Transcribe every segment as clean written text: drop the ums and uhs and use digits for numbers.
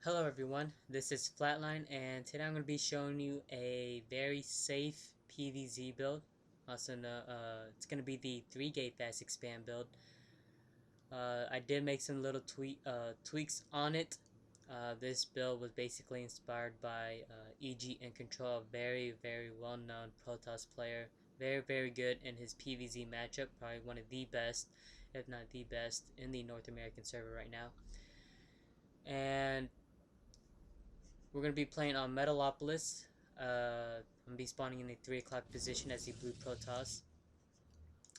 Hello everyone, this is Flatline and today I'm going to be showing you a very safe PvZ build. Also, it's going to be the 3-gate fast expand build. I did make some little tweaks on it. This build was basically inspired by EG in Control, a very well known Protoss player. Very good in his PvZ matchup, probably one of the best, if not the best, in the North American server right now. And we're going to be playing on Metalopolis. I'm going to be spawning in the 3 o'clock position as the blue Protoss.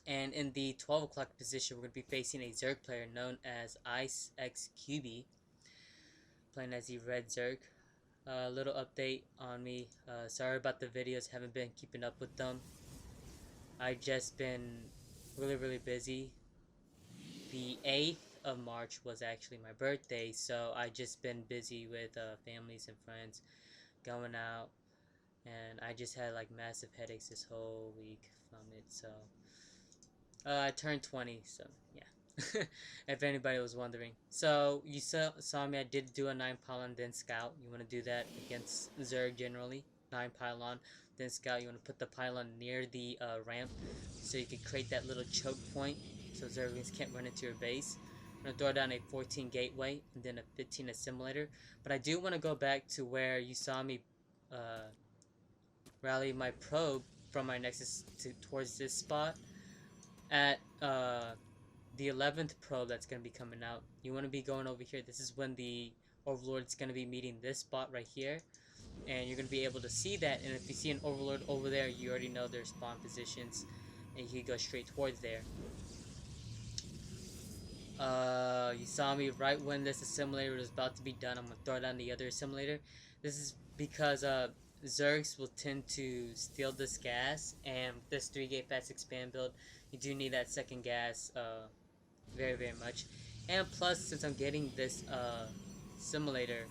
And in the 12 o'clock position, we're going to be facing a Zerg player known as IceXQB, playing as the red Zerg. A little update on me. Sorry about the videos, haven't been keeping up with them. I've just been really busy. The 8th of March was actually my birthday, so I just been busy with families and friends, going out, and I just had like massive headaches this whole week from it. So I turned 20, so yeah. If anybody was wondering. So you saw me, I did do a 9 Pylon then Scout. You want to do that against Zerg generally. 9 Pylon then Scout. You want to put the Pylon near the ramp so you can create that little choke point so Zerglings can't run into your base. I'm going to throw down a 14 gateway and then a 15 assimilator. But I do want to go back to where you saw me rally my probe from my Nexus towards this spot at the 11th probe that's going to be coming out. You want to be going over here. This is when the Overlord's going to be meeting this spot right here, and you're going to be able to see that. And if you see an Overlord over there, you already know their spawn positions, and you can go straight towards there. You saw me right when this assimilator was about to be done. I'm going to throw down the other assimilator. This is because Zergs will tend to steal this gas, and this 3-gate fast expand build, you do need that second gas very much. And plus, since I'm getting this simulator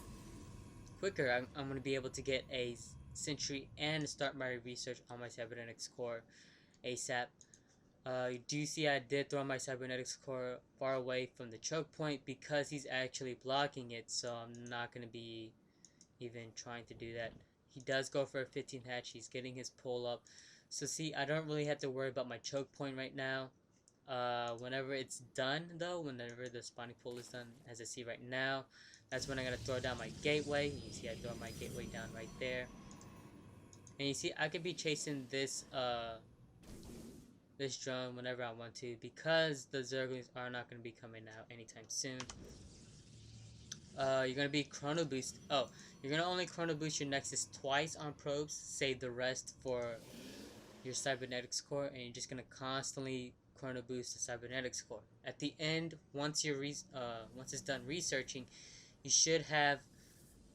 quicker, I'm going to be able to get a Sentry and start my research on my Cybernetics Core ASAP. You do see I did throw my Cybernetics Core far away from the choke point because he's actually blocking it, so I'm not going to be even trying to do that. He does go for a 15 hatch, he's getting his pull up. So see, I don't really have to worry about my choke point right now. Whenever it's done though, whenever the spawning pool is done, as I see right now, that's when I'm going to throw down my gateway. You see I throw my gateway down right there. And you see I could be chasing this this drone whenever I want to, because the Zerglings are not going to be coming out anytime soon. You're going to be Chronoboost. Oh, you're going to only Chronoboost your Nexus twice on probes, save the rest for your Cybernetics Core, and you're just going to constantly Chronoboost the Cybernetics Core. At the end, once it's done researching, you should have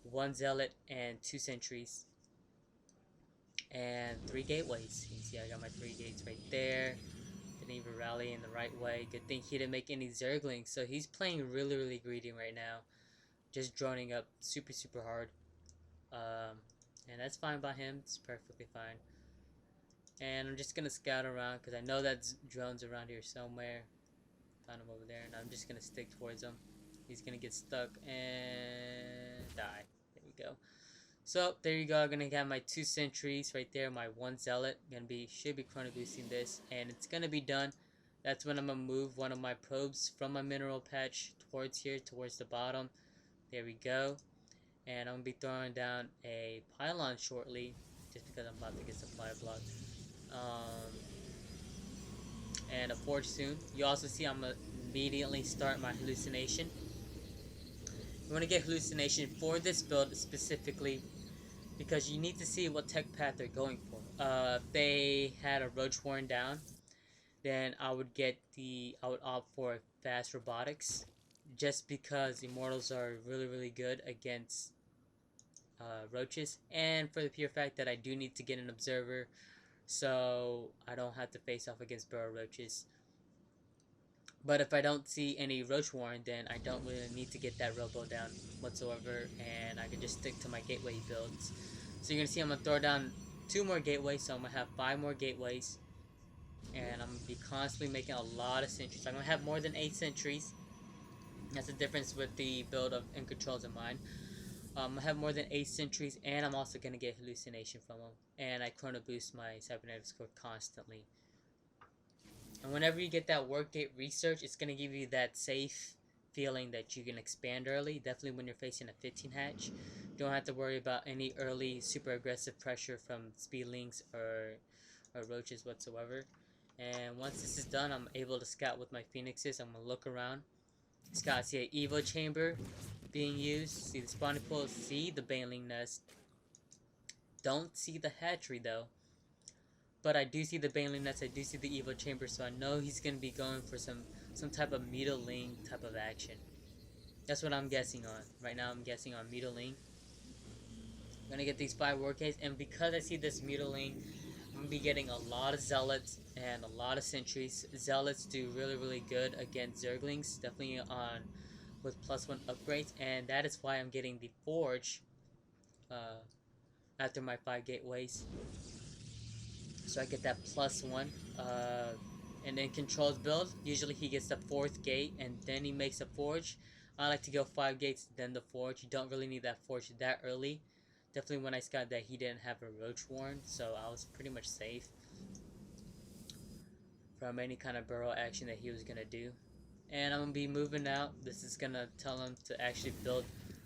1 Zealot and 2 Sentries and 3 gateways. You can see I got my 3 gates right there. Didn't even rally in the right way. Good thing he didn't make any Zerglings, so he's playing really greedy right now. Just droning up super hard. And that's fine by him. It's perfectly fine. And I'm just gonna scout around because I know that drone's around here somewhere. Found him over there, and I'm just gonna stick towards him. He's gonna get stuck and die. There we go. So there you go. I'm gonna have my 2 sentries right there. My 1 zealot should be chrono boosting this, and it's gonna be done. That's when I'm gonna move one of my probes from my mineral patch towards here, towards the bottom. There we go. And I'm gonna be throwing down a pylon shortly, just because I'm about to get supply block. And a forge soon. You also see I'm gonna immediately start my hallucination. You want to get hallucination for this build specifically because you need to see what tech path they're going for. If they had a roach warren down, then I would opt for fast robotics, just because immortals are really good against roaches, and for the pure fact that I do need to get an observer so I don't have to face off against burrow roaches. But if I don't see any roach warren, then I don't really need to get that robo down whatsoever, and I can just stick to my gateway builds. So you're going to see I'm going to throw down 2 more gateways, so I'm going to have 5 more gateways, and I'm going to be constantly making a lot of sentries. I'm going to have more than 8 sentries. That's the difference with the build of In Control's in mind. I have more than 8 Sentries, and I'm also going to get Hallucination from them. And I Chronoboost my Cybernetics Core constantly. And whenever you get that work gate research, it's going to give you that safe feeling that you can expand early. Definitely when you're facing a 15 hatch. Don't have to worry about any early super aggressive pressure from speedlings or roaches whatsoever. And once this is done, I'm able to scout with my phoenixes. I'm going to look around. Scout, see an Evo chamber being used. See the spawning pool. See the baneling nest. Don't see the hatchery though. But I do see the baneling nest. I do see the Evo chamber. So I know he's going to be going for some type of mutiling type of action. That's what I'm guessing on. Right now I'm guessing on mutiling. I'm going to get these 5 work gates. And because I see this mutiling, I'm going to be getting a lot of Zealots and a lot of Sentries. Zealots do really good against Zerglings. Definitely on with +1 upgrades. And that is why I'm getting the Forge after my 5 gateways. So I get that +1. And then controls build. Usually he gets the 4th gate and then he makes a Forge. I like to go 5 gates, then the Forge. You don't really need that Forge that early. Definitely when I scouted that he didn't have a Roach Warren, so I was pretty much safe from any kind of burrow action that he was going to do. And I'm going to be moving out. This is going to tell him to actually build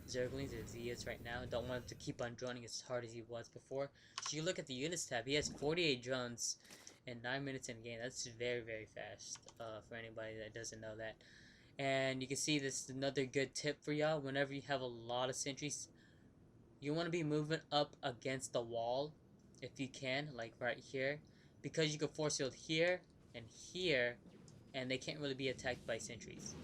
Zerglings as he is right now. Don't want him to keep on droning as hard as he was before. So you look at the units tab, he has 48 drones in 9 minutes in game. That's very fast for anybody that doesn't know that. And you can see this is another good tip for y'all. Whenever you have a lot of sentries, you want to be moving up against the wall if you can, like right here, because you can force field here and here, and they can't really be attacked by sentries.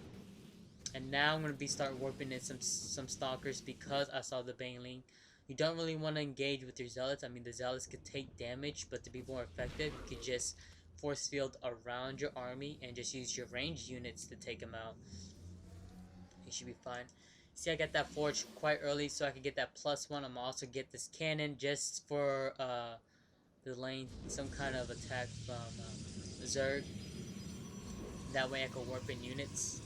And now I'm going to be start warping in some stalkers because I saw the baneling. You don't really want to engage with your zealots. I mean, the zealots could take damage, but to be more effective, you could just force field around your army and just use your ranged units to take them out. You should be fine. See, I got that forge quite early so I could get that +1. I'm gonna also get this cannon just for delaying some kind of attack from Zerg. That way I can warp in units.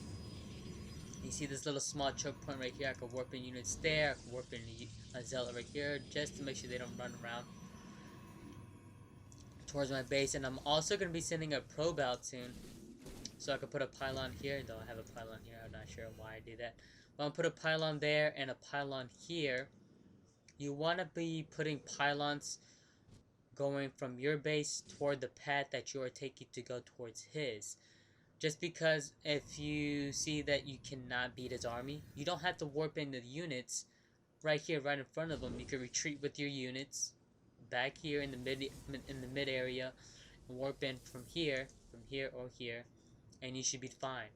You see this little small choke point right here. I can warp in units there. I can warp in a Zealot right here just to make sure they don't run around towards my base. And I'm also going to be sending a probe out soon. So I can put a pylon here. Though I have a pylon here. I'm not sure why I do that. But I'm going to put a pylon there and a pylon here. You want to be putting pylons going from your base toward the path that you are taking to go towards his. Just because if you see that you cannot beat his army, you don't have to warp in the units right here, right in front of him. You can retreat with your units back here in the mid area, and warp in from here or here, and you should be fine.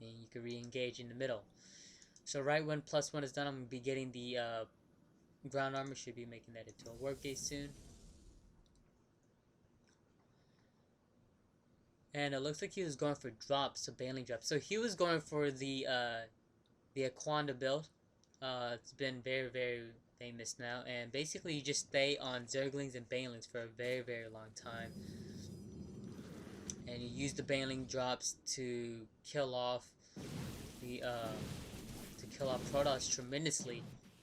And you can re-engage in the middle. So right when +1 is done, I'm gonna be getting the ground armor. Should be making that into a warp gate soon. And it looks like he was going for drops, so baneling drops. So he was going for the Aquanda build. It's been very famous now. And basically you just stay on Zerglings and banelings for a very long time. And you use the baneling drops to kill off the Protoss tremendously.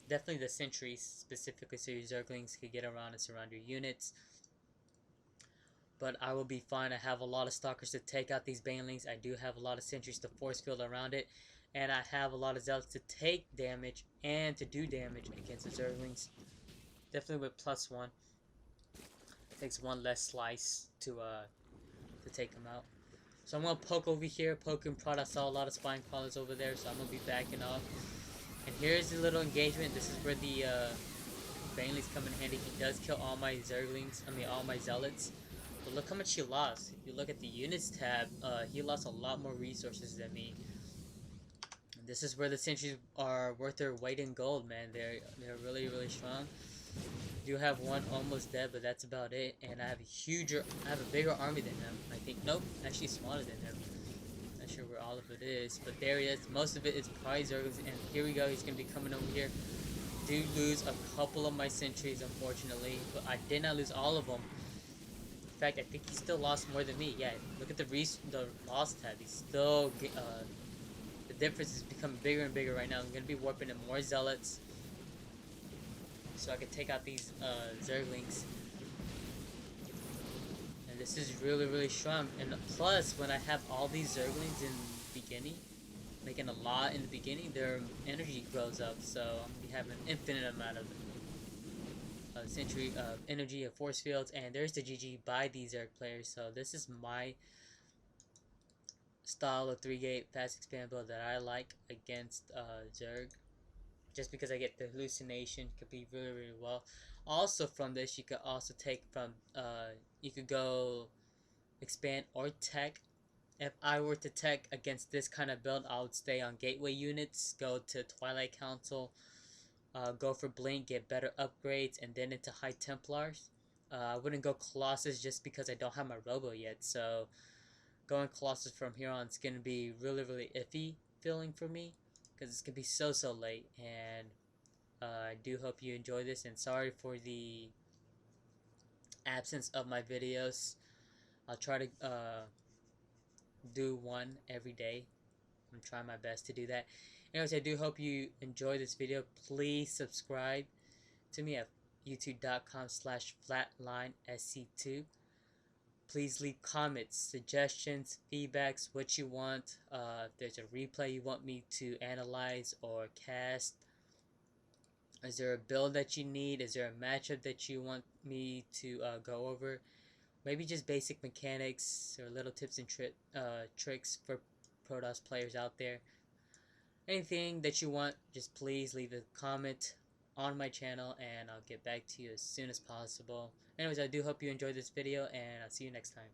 Definitely the Sentries specifically, so your Zerglings could get around and surround your units. But I will be fine. I have a lot of stalkers to take out these banelings. I do have a lot of sentries to force field around it. And I have a lot of zealots to take damage and to do damage against the Zerglings. Definitely with +1. Takes one less slice to take them out. So I'm going to poke over here. Poking prod. I saw a lot of spine crawlers over there. So I'm going to be backing off. And here's the little engagement. This is where the banelings come in handy. He does kill all my Zerglings. I mean all my zealots. But look how much he lost. If you look at the units tab, he lost a lot more resources than me. And this is where the sentries are worth their weight in gold, man. They're really strong. I do have one almost dead, but that's about it. And I have a bigger army than him. I think, nope, actually smaller than him. Not sure where all of it is, but there he is. Most of it is probably Zerglings. And here we go. He's gonna be coming over here. Do lose a couple of my sentries, unfortunately, but I did not lose all of them. In fact, I think he still lost more than me. Yeah, look at the loss tab. He's still difference is becoming bigger and bigger right now. I'm going to be warping in more Zealots so I can take out these Zerglings. And this is really, really strong. And plus, when I have all these Zerglings in the beginning, making a lot in the beginning, their energy grows up. So I'm going to be having an infinite amount of Sentry energy and force fields. And there's the GG by these Zerg players. So this is my style of 3-gate fast expand build that I like against Zerg. Just because I get the hallucination, could be really, really well. Also from this, you could also take from, you could go expand or tech. If I were to tech against this kind of build, I would stay on gateway units, go to Twilight Council, go for Blink, get better upgrades, and then into High Templars. I wouldn't go Colossus just because I don't have my Robo yet, so going Colossus from here on is going to be really, really iffy feeling for me, because it's going to be so, so late, and I do hope you enjoy this, and sorry for the absence of my videos. I'll try to do one every day. I'm trying my best to do that. Anyways, I do hope you enjoy this video. Please subscribe to me at youtube.com/flatlinesc2. Please leave comments, suggestions, feedbacks, what you want. If there's a replay you want me to analyze or cast. Is there a build that you need? Is there a matchup that you want me to go over? Maybe just basic mechanics or little tips and tricks for Protoss players out there. Anything that you want, just please leave a comment on my channel and I'll get back to you as soon as possible. Anyways, I do hope you enjoyed this video and I'll see you next time.